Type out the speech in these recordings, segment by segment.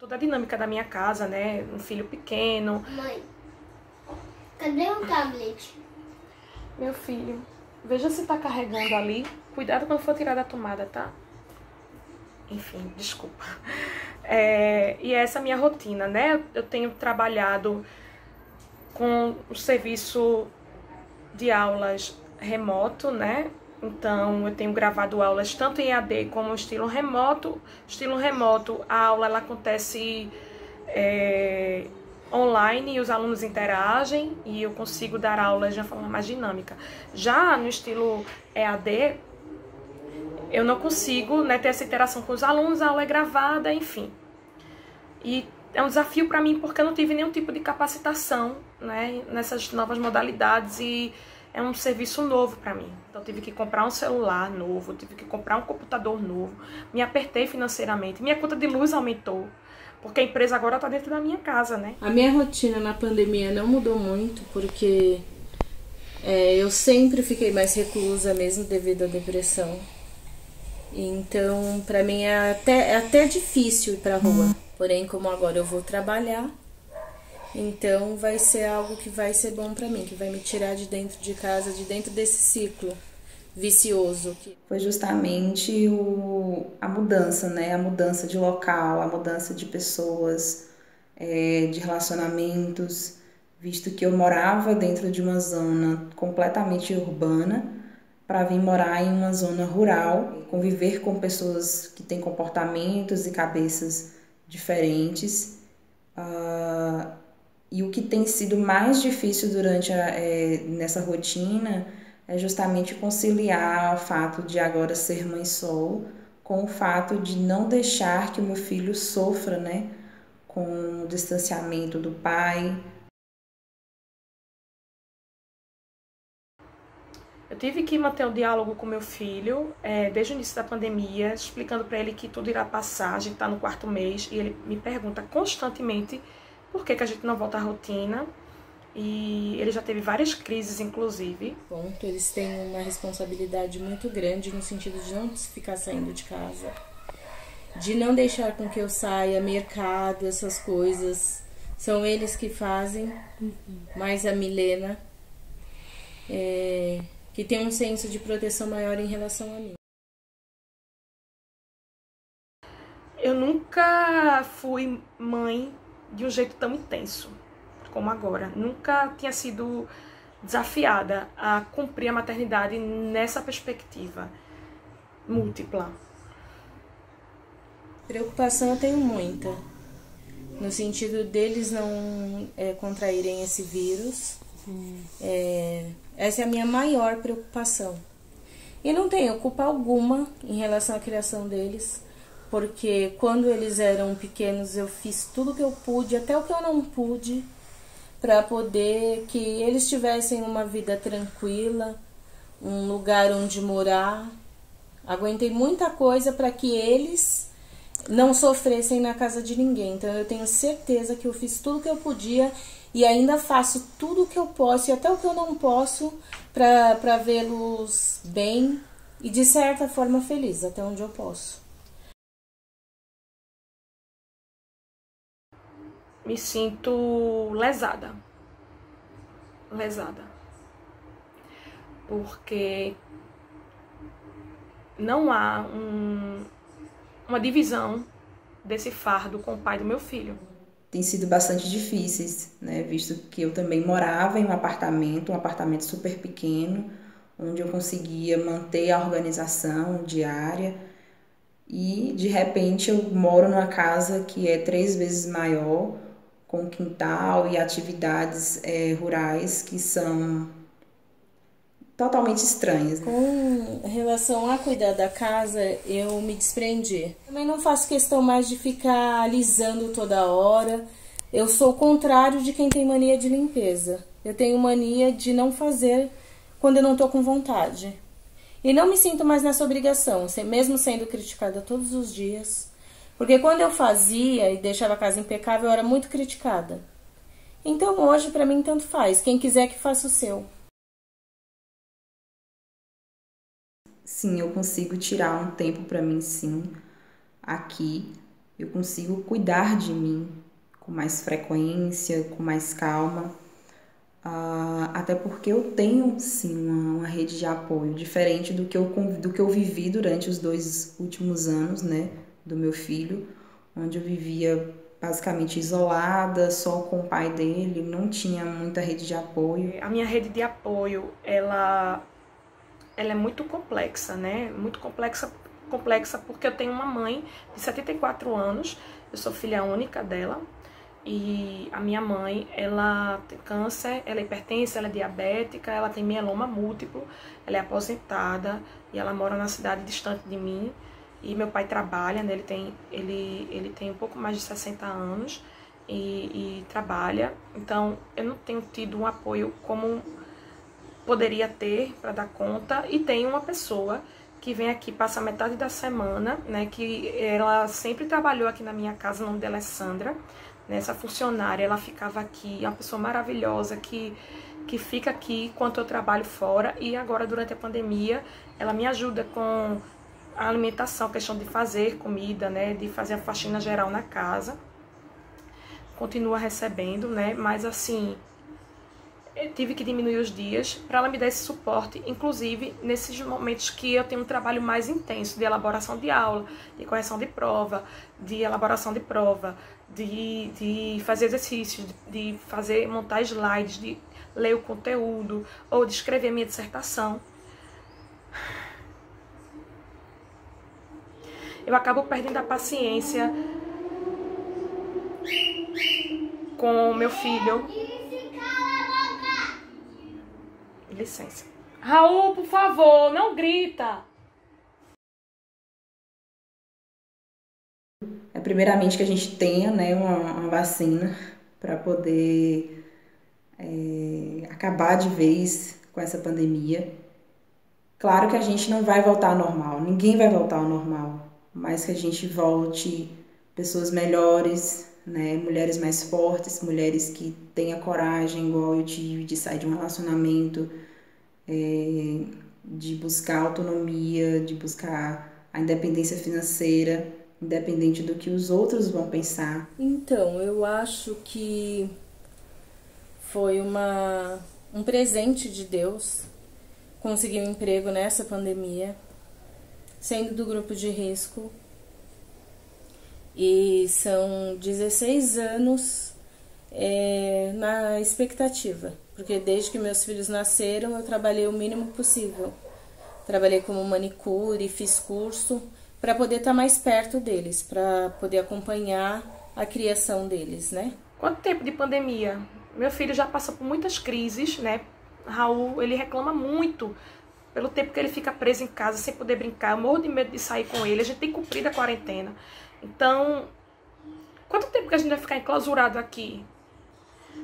toda a dinâmica da minha casa, né? Um filho pequeno. Mãe, cadê o tablet? Meu filho, veja se tá carregando ali. Cuidado quando for tirar da tomada, tá? Enfim, desculpa. E essa é a minha rotina, né? Eu tenho trabalhado com o serviço de aulas remoto, né? Então, eu tenho gravado aulas tanto em EAD como estilo remoto. Estilo remoto, a aula ela acontece online e os alunos interagem e eu consigo dar aulas de uma forma mais dinâmica. Já no estilo EAD, eu não consigo, né, ter essa interação com os alunos, a aula é gravada, enfim. E é um desafio para mim porque eu não tive nenhum tipo de capacitação, né, nessas novas modalidades e é um serviço novo para mim. Então eu tive que comprar um celular novo, tive que comprar um computador novo, me apertei financeiramente, minha conta de luz aumentou, porque a empresa agora está dentro da minha casa, né? A minha rotina na pandemia não mudou muito, porque eu sempre fiquei mais reclusa mesmo devido à depressão. Então, pra mim é até difícil ir pra rua. Porém, como agora eu vou trabalhar, então vai ser algo que vai ser bom pra mim, que vai me tirar de dentro de casa, de dentro desse ciclo vicioso. Foi justamente a mudança, né? A mudança de local, a mudança de pessoas, de relacionamentos, visto que eu morava dentro de uma zona completamente urbana, para vir morar em uma zona rural, conviver com pessoas que têm comportamentos e cabeças diferentes. E o que tem sido mais difícil durante nessa rotina é justamente conciliar o fato de agora ser mãe solo com o fato de não deixar que o meu filho sofra, né, com o distanciamento do pai. Eu tive que manter o diálogo com meu filho desde o início da pandemia, explicando para ele que tudo irá passar, a gente está no 4º mês, e ele me pergunta constantemente por que a gente não volta à rotina, e ele já teve várias crises, inclusive. Ponto, eles têm uma responsabilidade muito grande no sentido de não ficar saindo de casa, de não deixar com que eu saia, mercado, essas coisas, são eles que fazem, mais a Milena, que tem um senso de proteção maior em relação a mim. Eu nunca fui mãe de um jeito tão intenso como agora. Nunca tinha sido desafiada a cumprir a maternidade nessa perspectiva múltipla. Preocupação eu tenho muita, no sentido deles não contraírem esse vírus. Essa é a minha maior preocupação. E não tenho culpa alguma em relação à criação deles, porque quando eles eram pequenos eu fiz tudo o que eu pude, até o que eu não pude, para poder que eles tivessem uma vida tranquila, um lugar onde morar. Aguentei muita coisa para que eles não sofressem na casa de ninguém. Então eu tenho certeza que eu fiz tudo o que eu podia e ainda faço tudo o que eu posso e até o que eu não posso para vê-los bem e de certa forma felizes, até onde eu posso. Me sinto lesada. Porque não há uma divisão desse fardo com o pai do meu filho. Tem sido bastante difíceis, né? Visto que eu também morava em um apartamento super pequeno, onde eu conseguia manter a organização diária, e de repente eu moro numa casa que é 3 vezes maior, com quintal e atividades rurais que são totalmente estranhas. Com relação a cuidar da casa, eu me desprendi. Também não faço questão mais de ficar alisando toda hora. Eu sou o contrário de quem tem mania de limpeza. Eu tenho mania de não fazer quando eu não tô com vontade. E não me sinto mais nessa obrigação, mesmo sendo criticada todos os dias. Porque quando eu fazia e deixava a casa impecável, eu era muito criticada. Então hoje, pra mim, tanto faz. Quem quiser que faça o seu. Sim, eu consigo tirar um tempo para mim, sim, aqui, eu consigo cuidar de mim com mais frequência, com mais calma. Até porque eu tenho, sim, uma rede de apoio, diferente do que eu vivi durante os 2 últimos anos, né, do meu filho, onde eu vivia basicamente isolada, só com o pai dele, não tinha muita rede de apoio. A minha rede de apoio, ela é muito complexa, né? Muito complexa porque eu tenho uma mãe de 74 anos, eu sou filha única dela, e a minha mãe, ela tem câncer, ela é hipertensa, ela é diabética, ela tem mieloma múltiplo, ela é aposentada e ela mora na cidade distante de mim. E meu pai trabalha, né? Ele tem um pouco mais de 60 anos e trabalha. Então, eu não tenho tido um apoio como poderia ter para dar conta. E tem uma pessoa que vem aqui, passa metade da semana, né? Que ela sempre trabalhou aqui na minha casa, o nome dela é Sandra. Essa funcionária, ela ficava aqui, é uma pessoa maravilhosa que fica aqui enquanto eu trabalho fora. E agora, durante a pandemia, ela me ajuda com a alimentação, questão de fazer comida, né, de fazer a faxina geral na casa. Continua recebendo, né, mas assim, eu tive que diminuir os dias para ela me dar esse suporte, inclusive nesses momentos que eu tenho um trabalho mais intenso de elaboração de aula, de correção de prova, de elaboração de prova, de fazer exercícios, de montar slides, de ler o conteúdo ou de escrever minha dissertação. Eu acabo perdendo a paciência com o meu filho. Licença. Raul, por favor, não grita. É primeiramente que a gente tenha, né, uma vacina para poder acabar de vez com essa pandemia. Claro que a gente não vai voltar ao normal, ninguém vai voltar ao normal, mas que a gente volte pessoas melhores, né, mulheres mais fortes, mulheres que tenham coragem, igual eu tive, de sair de um relacionamento, de buscar autonomia, de buscar a independência financeira, independente do que os outros vão pensar. Então, eu acho que foi um presente de Deus conseguir um emprego nessa pandemia, sendo do grupo de risco. E são 16 anos na expectativa, porque desde que meus filhos nasceram eu trabalhei o mínimo possível. Trabalhei como manicure, fiz curso para poder estar mais perto deles, para poder acompanhar a criação deles, né? Quanto tempo de pandemia? Meu filho já passou por muitas crises, né? Raul, ele reclama muito pelo tempo que ele fica preso em casa sem poder brincar. Eu morro de medo de sair com ele. A gente tem cumprido a quarentena. Então, quanto tempo que a gente vai ficar enclausurado aqui?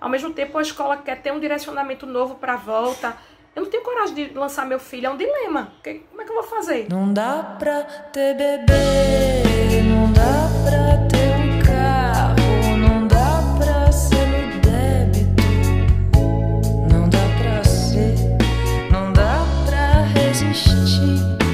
Ao mesmo tempo, a escola quer ter um direcionamento novo para a volta. Eu não tenho coragem de lançar meu filho. É um dilema. Como é que eu vou fazer? Não dá pra ter bebê, não dá pra ter um carro, não dá pra ser no débito, não dá pra ser, não dá pra resistir.